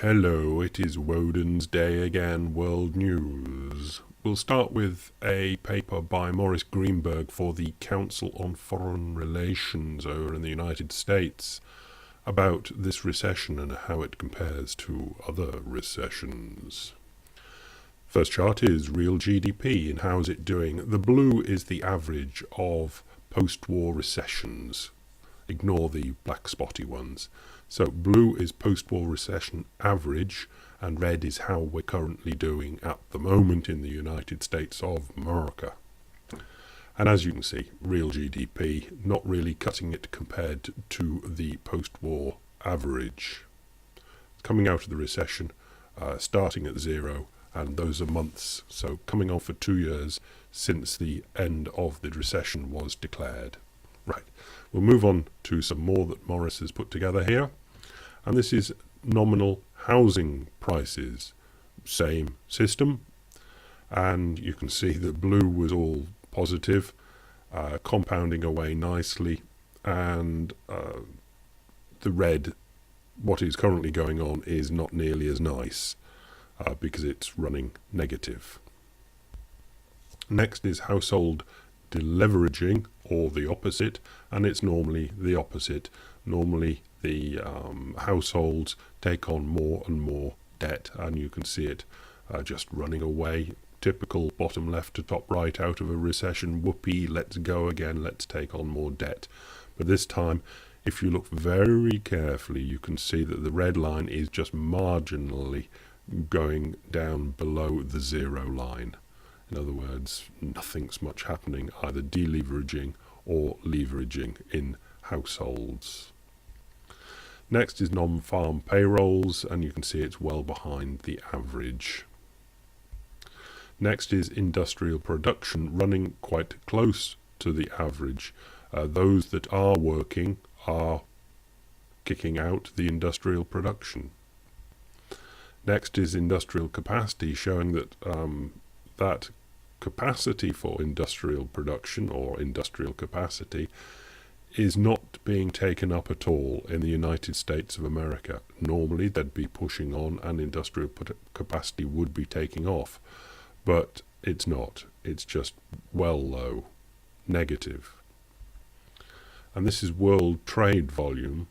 Hello, it is Woden's Day again, World News. We'll start with a paper by Maurice Greenberg for the Council on Foreign Relations over in the United States about this recession and how it compares to other recessions. First chart is real GDP and how is it doing. The blue is the average of post-war recessions. Ignore the black spotty ones. So blue is post-war recession average and red is how we're currently doing at the moment in the United States of America. And as you can see, real GDP not really cutting it compared to the post-war average. Coming out of the recession, starting at zero, and those are months, so coming on for 2 years since the end of the recession was declared. Right, we'll move on to some more that Maurice has put together here. And this is nominal housing prices. Same system. And you can see that blue was all positive, compounding away nicely. And the red, what is currently going on, is not nearly as nice because it's running negative. Next is household deleveraging, or the opposite, and it's normally the opposite. Normally the households take on more and more debt, and you can see it just running away. Typical bottom left to top right out of a recession. Whoopee, let's go again, let's take on more debt. But this time, if you look very carefully, you can see that the red line is just marginally going down below the zero line. In other words, nothing's much happening, either deleveraging or leveraging in households. Next is non-farm payrolls, and you can see it's well behind the average. Next is industrial production, running quite close to the average. Those that are working are kicking out the industrial production. Next is industrial capacity, showing that that capacity for industrial production, or industrial capacity, is not being taken up at all in the United States of America. Normally they'd be pushing on and industrial capacity would be taking off, but it's not. It's just well low, negative. And this is world trade volume,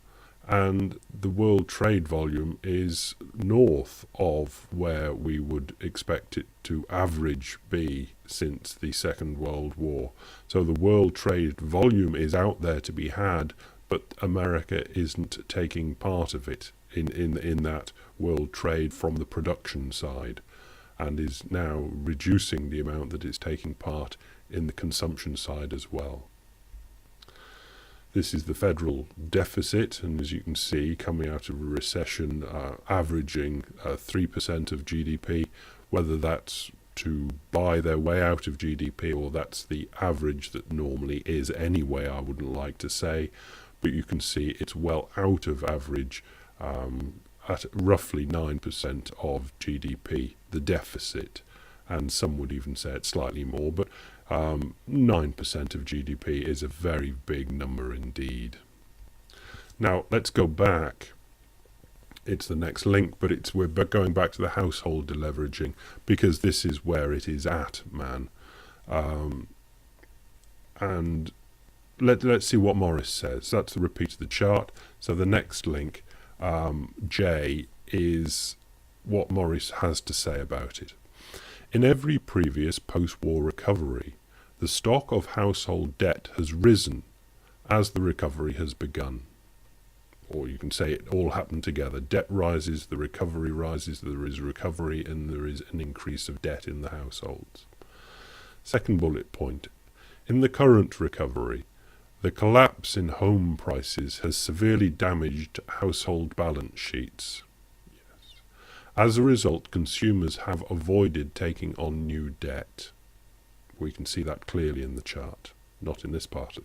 and the world trade volume is north of where we would expect it to average be since the Second World War. So the world trade volume is out there to be had, but America isn't taking part of it in that world trade from the production side, and is now reducing the amount that it's taking part in the consumption side as well. This is the federal deficit, and as you can see, coming out of a recession, averaging 3% of GDP, whether that's to buy their way out of GDP or that's the average that normally is anyway, I wouldn't like to say, but you can see it's well out of average at roughly 9% of GDP, the deficit, and some would even say it's slightly more, but 9% of GDP is a very big number indeed. Now let's go back. It's the next link, but we're going back to the household deleveraging because this is where it is at, man. And let's see what Maurice says. That's the repeat of the chart. So the next link, J, is what Maurice has to say about it. In every previous post-war recovery, the stock of household debt has risen as the recovery has begun. Or you can say it all happened together. Debt rises, the recovery rises, there is recovery, and there is an increase of debt in the households. Second bullet point. In the current recovery, the collapse in home prices has severely damaged household balance sheets. As a result, consumers have avoided taking on new debt. We can see that clearly in the chart. Not in this part of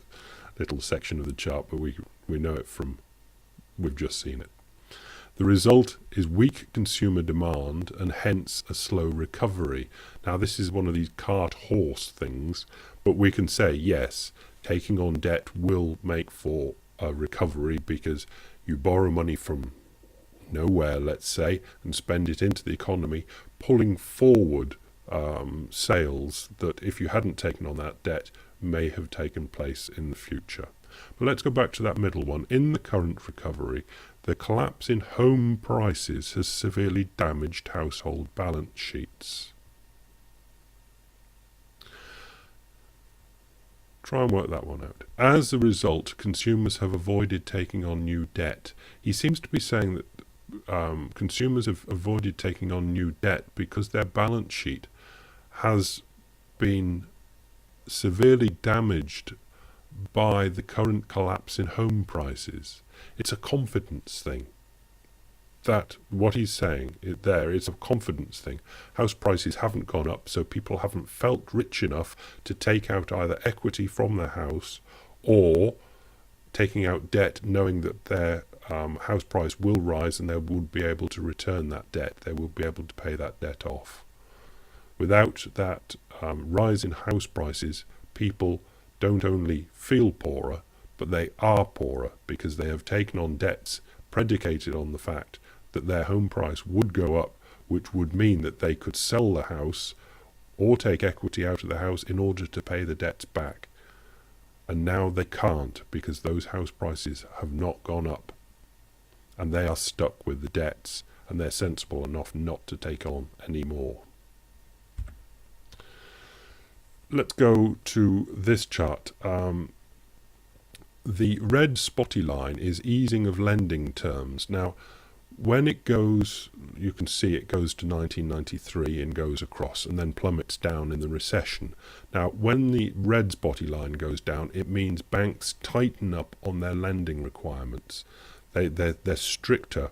little section of the chart, but we know it from, we've just seen it. The result is weak consumer demand and hence a slow recovery. Now this is one of these cart-horse things, but we can say yes, taking on debt will make for a recovery because you borrow money from nowhere, let's say, and spend it into the economy, pulling forward sales that, if you hadn't taken on that debt, may have taken place in the future. But let's go back to that middle one. In the current recovery, the collapse in home prices has severely damaged household balance sheets. Try and work that one out. As a result, consumers have avoided taking on new debt. He seems to be saying that consumers have avoided taking on new debt because their balance sheet has been severely damaged by the current collapse in home prices. It's a confidence thing. That, what he's saying there, is a confidence thing. House prices haven't gone up, so people haven't felt rich enough to take out either equity from their house or taking out debt knowing that their house price will rise and they will be able to return that debt. They will be able to pay that debt off. Without that rise in house prices, people don't only feel poorer, but they are poorer because they have taken on debts predicated on the fact that their home price would go up, which would mean that they could sell the house or take equity out of the house in order to pay the debts back. And now they can't because those house prices have not gone up. And they are stuck with the debts, and they're sensible enough not to take on any more. Let's go to this chart. The red spotty line is easing of lending terms. Now, when it goes, you can see it goes to 1993 and goes across and then plummets down in the recession. Now, when the red spotty line goes down, it means banks tighten up on their lending requirements. They're stricter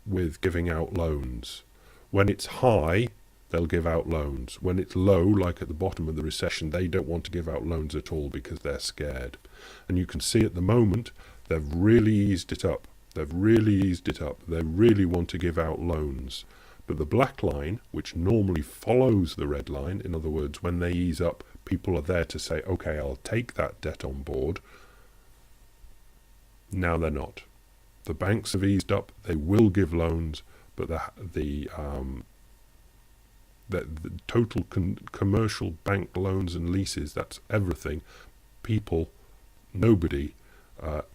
with giving out loans. When it's high, they'll give out loans. When it's low, like at the bottom of the recession, they don't want to give out loans at all because they're scared. And you can see at the moment, they've really eased it up. They really want to give out loans. But the black line, which normally follows the red line, in other words, when they ease up, people are there to say, okay, I'll take that debt on board. Now they're not. The banks have eased up. They will give loans, but the total commercial bank loans and leases, that's everything. People, nobody,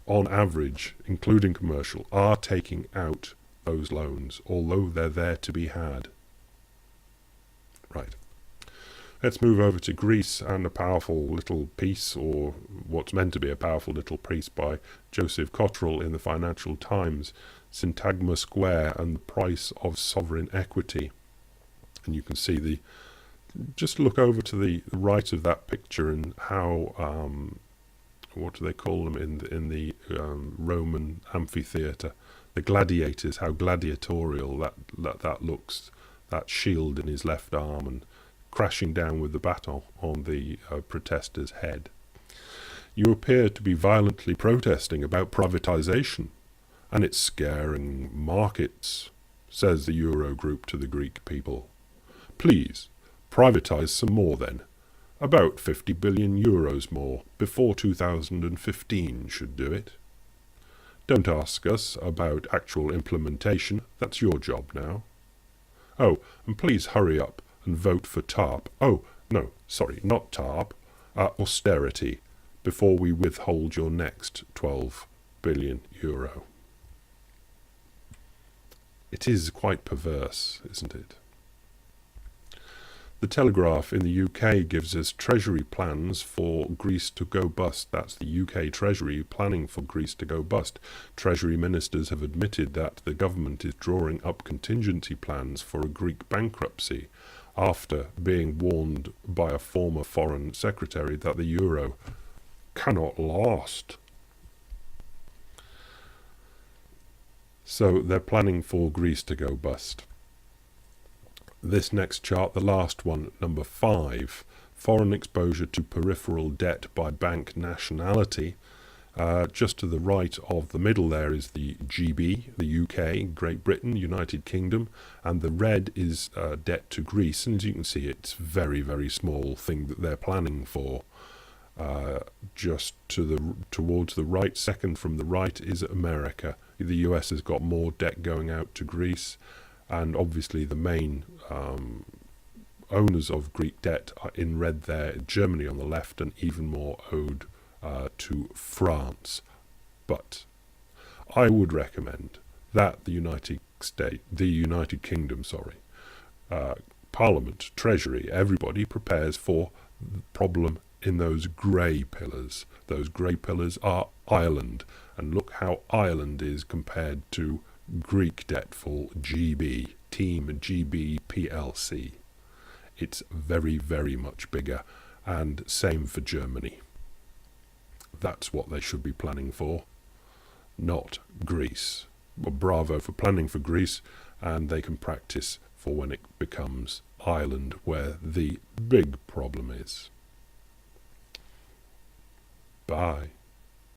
on average, including commercial, are taking out those loans, although they're there to be had. Right. Let's move over to Greece and a powerful little piece, or what's meant to be a powerful little piece by Joseph Cottrell in the Financial Times, Syntagma Square and the Price of Sovereign Equity. And you can see just look over to the right of that picture and how, what do they call them in the Roman amphitheatre? The gladiators, how gladiatorial that looks, that shield in his left arm and crashing down with the baton on the protester's head. You appear to be violently protesting about privatisation, and it's scaring markets, says the Eurogroup to the Greek people. Please, privatise some more then. About 50 billion euros more before 2015 should do it. Don't ask us about actual implementation, that's your job now. Oh, and please hurry up and vote for TARP. Oh, no, sorry, not TARP, austerity, before we withhold your next 12 billion euro. It is quite perverse, isn't it? The Telegraph in the UK gives us Treasury plans for Greece to go bust. That's the UK Treasury planning for Greece to go bust. Treasury ministers have admitted that the government is drawing up contingency plans for a Greek bankruptcy after being warned by a former foreign secretary that the euro cannot last. So they're planning for Greece to go bust. This next chart, the last one, number 5, foreign exposure to peripheral debt by bank nationality. Just to the right of the middle there is the GB, the UK, Great Britain, United Kingdom, and the red is debt to Greece. And as you can see, it's a very, very small thing that they're planning for. Just towards the right, second from the right, is America. The US has got more debt going out to Greece, and obviously the main owners of Greek debt are in red there, Germany on the left, and even more owed to France. But I would recommend that the United Kingdom, Parliament, Treasury, everybody prepares for the problem in those grey pillars. Those grey pillars are Ireland, and look how Ireland is compared to Greek debtful GB, Team GB PLC. It's very, very much bigger, and same for Germany. That's what they should be planning for, not Greece. Well, bravo for planning for Greece, and they can practice for when it becomes Ireland, where the big problem is. Bye.